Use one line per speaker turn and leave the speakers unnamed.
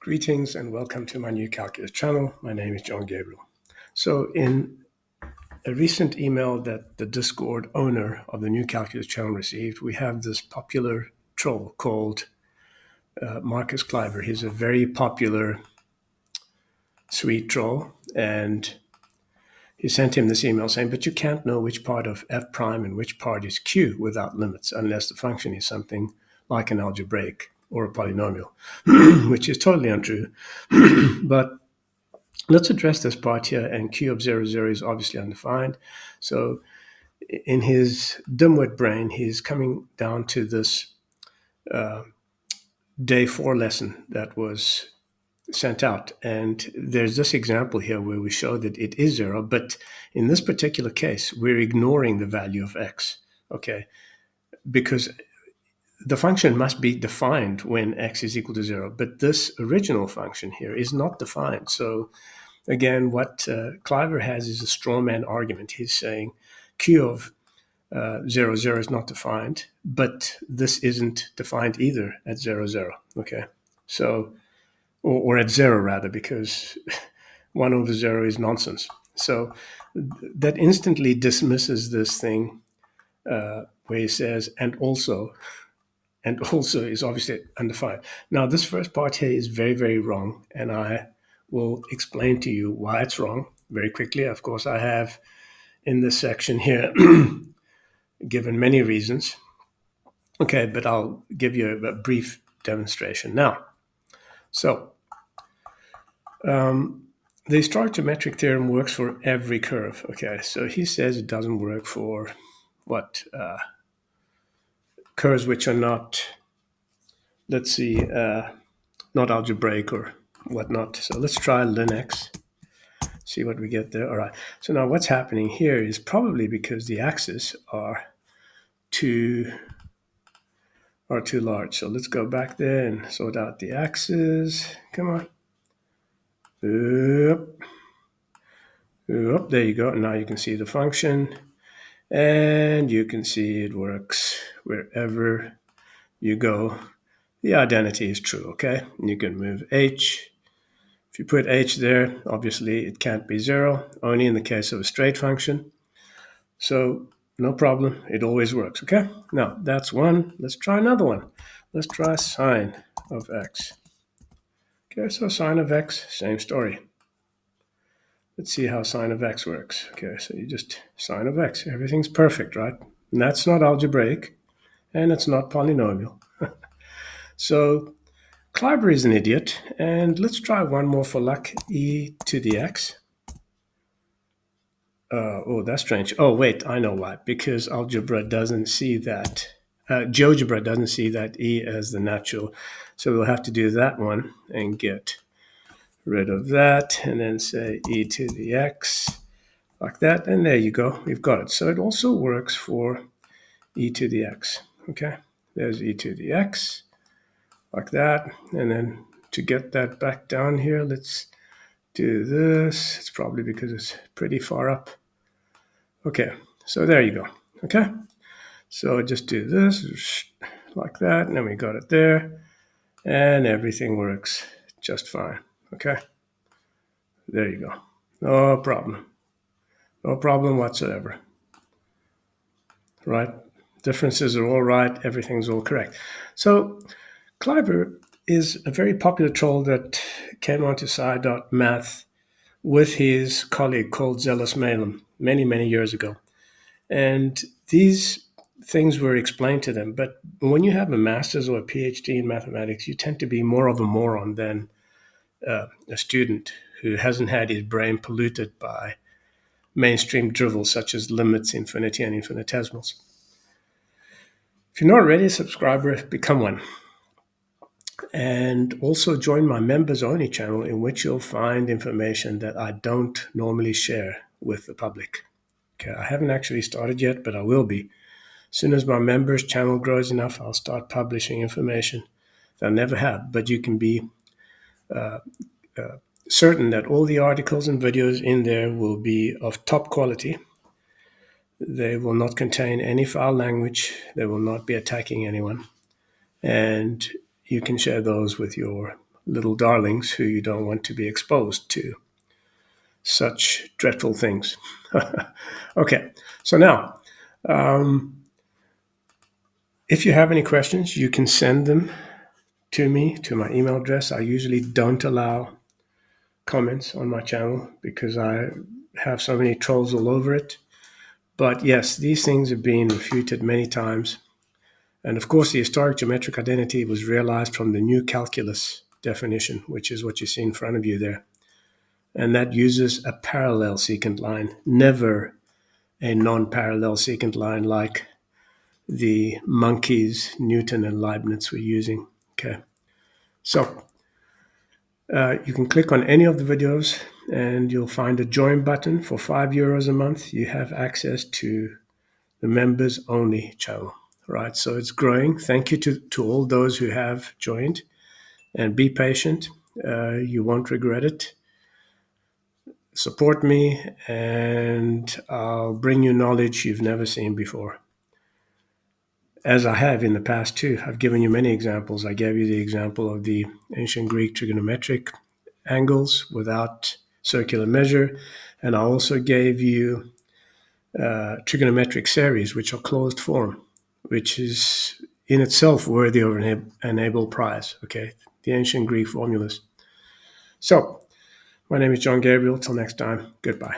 Greetings and welcome to my new calculus channel. My name is John Gabriel. So in a recent email that the Discord owner of the new calculus channel received, we have this popular troll called Marcus Cliver. He's a very popular sweet troll, and he sent him this email saying, but you can't know which part of f prime and which part is q without limits unless the function is something like an algebraic or a polynomial, which is totally untrue. But let's address this part here, and q of 0, 0 is obviously undefined. So in his dimwit brain, he's coming down to this day 4 lesson that was sent out. And there's this example here where we show that it is 0, but in this particular case, we're ignoring the value of x, okay? Because the function must be defined when x is equal to 0, but this original function here is not defined. So again, what Cliver has is a straw man argument. He's saying q of 0, 0 is not defined, but this isn't defined either at 0, 0, okay? So, or at 0 rather, because 1 over 0 is nonsense. So that instantly dismisses this thing where he says, and also is obviously undefined. Now, this first part here is very, very wrong, and I will explain to you why it's wrong very quickly. Of course, I have in this section here given many reasons. Okay, but I'll give you a brief demonstration now. So, the historic geometric theorem works for every curve. Okay, so he says it doesn't work for what? Curves which are not, let's see, not algebraic or whatnot. So let's try ln x, see what we get there. All right, so now what's happening here is probably because the axes are too large. So let's go back there and sort out the axes. Come on. There you go. Now you can see the function, and you can see it works wherever you go. The identity is true, okay? And you can move h. If you put h there, obviously it can't be 0, only in the case of a straight function. So no problem, it always works, okay? Now, that's one. Let's try another one. Let's try sine of x. Okay, so sine of x, same story. Let's see how sine of x works. Okay, so you just sine of x. Everything's perfect, right? And that's not algebraic, and it's not polynomial. So Cliver is an idiot, and let's try one more for luck, e to the x. Oh, that's strange. Oh, wait, I know why. Because algebra doesn't see that. GeoGebra doesn't see that e as the natural. So we'll have to do that one and get rid of that, and then say e to the x, like that. And there you go. We've got it. So it also works for e to the x. Okay, there's e to the x, like that. And then to get that back down here, let's do this. It's probably because it's pretty far up. Okay, so there you go. Okay, so just do this like that, and then we got it there, and everything works just fine. Okay, there you go. No problem. No problem whatsoever. Right? Differences are all right. Everything's all correct. So Cliver is a very popular troll that came onto sci.math with his colleague called Zealous Malum many, many years ago. And these things were explained to them. But when you have a master's or a PhD in mathematics, you tend to be more of a moron than a student who hasn't had his brain polluted by mainstream drivel such as limits, infinity, and infinitesimals. If you're not already a subscriber, become one. And also join my members-only channel, in which you'll find information that I don't normally share with the public. Okay, I haven't actually started yet, but I will be. As soon as my members channel grows enough, I'll start publishing information that I never have. But you can be certain that all the articles and videos in there will be of top quality. They will not contain any foul language. They will not be attacking anyone. And you can share those with your little darlings who you don't want to be exposed to such dreadful things. Okay, so now, if you have any questions, you can send them to me, to my email address. I usually don't allow comments on my channel because I have so many trolls all over it. But yes, these things have been refuted many times. And of course, the historic geometric identity was realized from the new calculus definition, which is what you see in front of you there. And that uses a parallel secant line, never a non-parallel secant line like the monkeys Newton and Leibniz were using. Okay, so you can click on any of the videos and you'll find a join button. For €5 a month, you have access to the members only channel, right? So it's growing. Thank you to all those who have joined, and be patient. You won't regret it. Support me and I'll bring you knowledge you've never seen before. As I have in the past too, I've given you many examples. I gave you the example of the ancient Greek trigonometric angles without circular measure, and I also gave you trigonometric series, which are closed form, which is in itself worthy of a Nobel Prize, okay? The ancient Greek formulas. So, my name is John Gabriel. Till next time, goodbye.